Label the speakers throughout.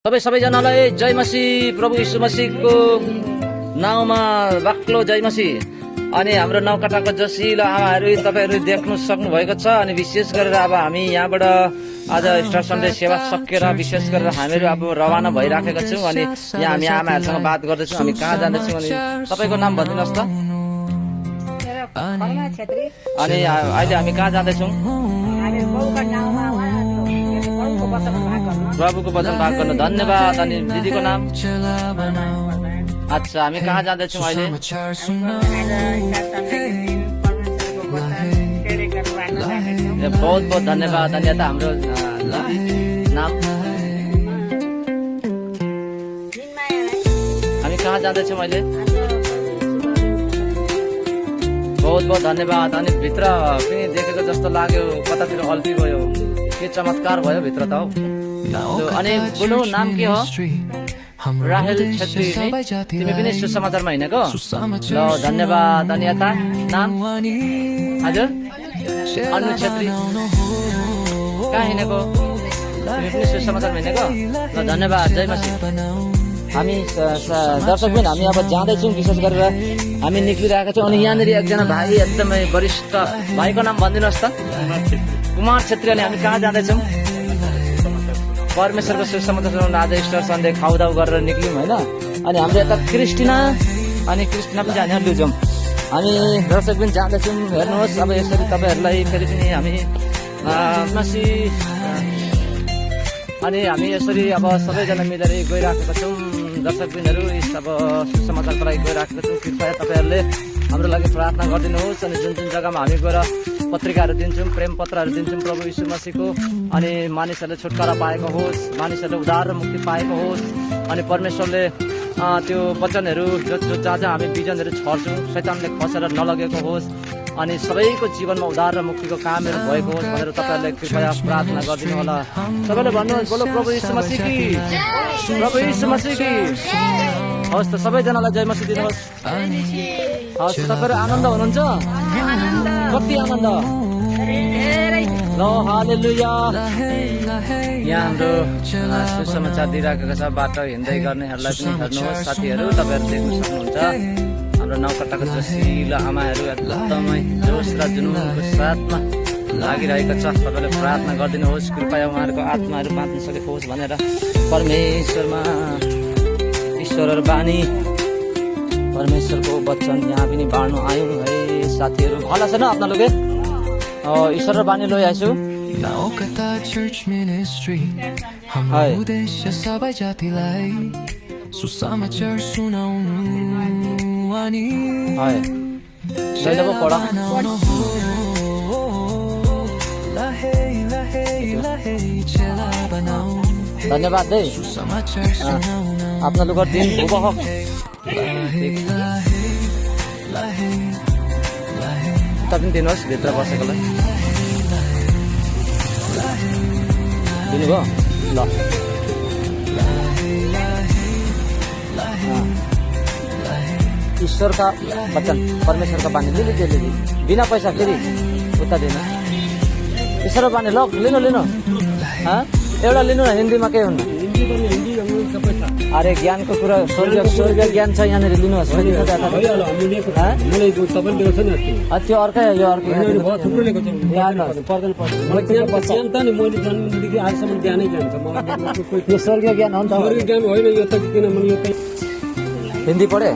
Speaker 1: सबैजनालाई जय मसीह। प्रभु यीशु मसीहको नाउँमा बाक्लो जय मसीह। अनि हाम्रो नौकाटाको जसिलो आमाहरू तपाईहरू देख्नु सक्नु भएको छ। अनि विशेष गरेर अब हामी यहाँबाट आज स्टार सन्डे सेवा सकेर विशेष गरेर हामीहरू अब रवाना भइराखेका छौँ। अनि यहाँ हामी आमाहरूसँग बात गर्दैछौँ। हामी कहाँ जाँदैछौँ अनि तपाईँको नाम भनिदिनुहोस् त। अनि अहिले हामी कहाँ जाँदैछौँ? प्रभुको वचन भाग गर्न। धन्यवाद। अनि दिदीको नाम? अच्छा, हामी कहाँ जाँदैछौँ अहिले? बहुत बहुत धन्यवाद। अनि यता हाम्रो नाम? हामी कहाँ जाँदैछौँ अहिले? बहुत बहुत धन्यवाद। अनि भित्र पनि देखेको जस्तो लाग्यो, कतातिर अल्पी गयो, के चमत्कार भयो भित्र त हौ। अनि बुनु नाम के हो? राहेल छेत्री। तिमी पनि सुसमाचारमा हिँडेको? ल धन्यवाद। अनि यता नाम? हजुर अनु छेत्री। कहाँ हिँडेको? तिमी पनि सुसमाचारमा हिँडेको? ल धन्यवाद। जय मसीह। हामी दर्शक पनि हामी अब जाँदैछौँ। विशेष गरेर हामी निक्लिरहेका छौँ। अनि यहाँनिर एकजना भाइ एकदमै वरिष्ठ भाइको नाम भनिदिनुहोस् त। कुमार छेत्री। अनि हामी कहाँ जाँदैछौँ? परमेश्वरको सुसमाचार सुनाउन आज स्टार सन्डे खाउदाउ गरेर निक्ल्यौँ होइन। अनि हाम्रो यता क्रिस्टिना। अनि क्रिस्टिना पनि जाने लुजौँ। हामी दर्शक पनि जाँदैछौँ। हेर्नुहोस् अब यसरी तपाईँहरूलाई फेरि पनि हामी अनि हामी यसरी अब सबैजना मिलेर गइराखेका छौँ। दर्शकबिनहरू अब सुसमाचारको लागि गइराखेका छौँ। कृपया तपाईँहरूले हाम्रो लागि प्रार्थना गरिदिनुहोस्। अनि जुन जुन जग्गामा हामी गएर पत्रिकाहरू दिन्छौँ, प्रेम पत्रहरू दिन्छौँ प्रभु यीशु मसीहको, अनि मानिसहरूले छुटकारा पाएको होस्, मानिसहरूले उद्धार र मुक्ति पाएको होस्। अनि परमेश्वरले त्यो वचनहरू जहाँ जहाँ हामी बिजनहरू छर्छौँ शैतानले खसेर नलगेको होस्। अनि सबैको जीवनमा उद्धार र मुक्तिको कामहरू भएको होस् भनेर तपाईँहरूले कृपया प्रार्थना गरिदिनु होला। सबैले भन्नुहोस्, बोलो प्रभु यीशु मसीह की, प्रभु यीशु मसीह की। हवस् त, सबैजनालाई जय मसीह दिनुहोस्। हवस्, तपाईँहरू आनन्द हुनुहुन्छ? कति आनन्द? ल हालेलुया। यहाँ हाम्रो सुसमाचार दिइराखेको छ। बाटो हिँड्दै गर्नेहरूलाई पनि हेर्नुहोस् साथीहरू, तपाईँहरू देख्न सक्नुहुन्छ। हाम्रो नौकटाको जसिलो आमाहरू एकदमै जोस र जुनुनको साथमा लागिरहेको छ। तपाईँले प्रार्थना गरिदिनुहोस्, कृपया उहाँहरूको आत्माहरू बाँच्न सकेको होस् भनेर परमेश्वरमा। ईश्वरहरू बानी परमेश्वरको वचन यहाँ पनि बाँड्नु आयौँ है साथीहरू। भल छ न आपनालोके? ईश्वर बानी लै आइसु।
Speaker 2: नौकटा चर्च मिनिस्ट्री हाम्रो उद्देश्य सबै जातिलाई सुसमाचार सुनाउनु अनि
Speaker 1: दैलेको पढा। धन्यवाद है। आपनालोকৰ दिन শুভ হওক। तपाईँ दिनुहोस् भित्र बसेकोलाई। दिनुभयो? ल ईश्वरका वचन, परमेश्वरका बानी लिनु त्यो लिनु बिना पैसा फेरि उता दिनु। ईश्वर बानी ल लिनु लिनु। एउटा लिनु न, हिन्दीमा केही हुन्न। अरे ज्ञानको कुरा स्वर्गीय ज्ञान छ यहाँनिर लिनुहोस्। त्यो अर्कै यो अर्कै यो स्वर्गीय ज्ञान हो नि त। हिन्दी पढे?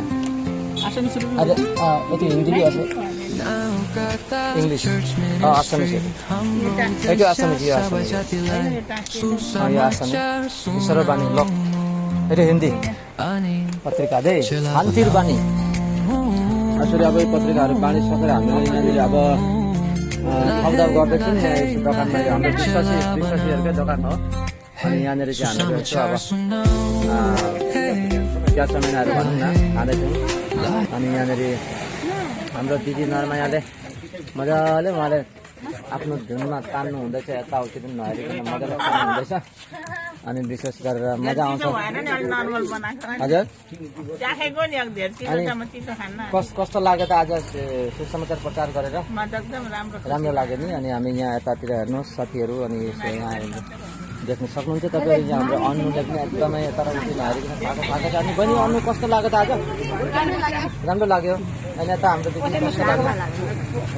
Speaker 1: अरे यति हिन्दी भी আছে इंग्लिश आसामी से एक आसामी जी आसामी ये आसामी ईश्वर बानी ल ये हिन्दी पत्रिका दे शान्तिर बानी। यसरी अब यो पत्रिकाहरू बाँडिसकेर हामीले यहाँनिर अब खाउदाउ गर्दैछौँ। दोकानमा हाम्रो विश्वासीहरूकै दोकान हो। अनि यहाँनिर चाहिँ हामीले अब ग्यास सामानहरू भनौँ न खाँदैछौँ। अनि यहाँनिर हाम्रो दिदी नर्मायाले मजाले उहाँले आफ्नो धुनमा तान्नु हुँदैछ। यताउति पनि नहेरिकन मजाले तान्नु हुँदैछ। अनि विशेष गरेर मजा आउँछ। हजुर कस्तो लाग्यो त आज सुसमाचार प्रचार गरेर? राम्रो लाग्यो नि। अनि हामी यहाँ यतातिर हेर्नुहोस् साथीहरू। अनि देख्न सक्नुहुन्छ तपाईँले यहाँ हाम्रो अन्नुले पनि एकदमै यता उति नहेरिकन खाएको छ। अनि बहिनी अन्नु कस्तो लाग्यो त आज? राम्रो लाग्यो। अनि यता हाम्रो दिदी कस्तो लाग्यो?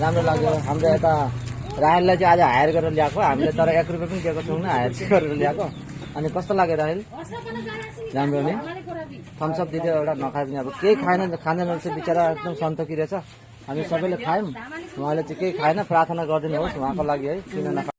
Speaker 1: राम्रो लाग्यो। हाम्रो यता राहेललाई चाहिँ आज हायर गरेर ल्याएको हामीले, तर 1 रुपियाँ पनि दिएको छौँ न, हायर चाहिँ गरेर ल्याएको। अनि कस्तो लाग्यो राहेल? राम्रो नि। थम्सअप दिँदै एउटा नखाए पनि अब केही खाँदैन रहेछ बिचरा, एकदम सन्तोकी रहेछ। हामी सबैले खायौँ, उहाँले चाहिँ केही खाएन। प्रार्थना गरिदिनुहोस् उहाँको लागि है, किन नखा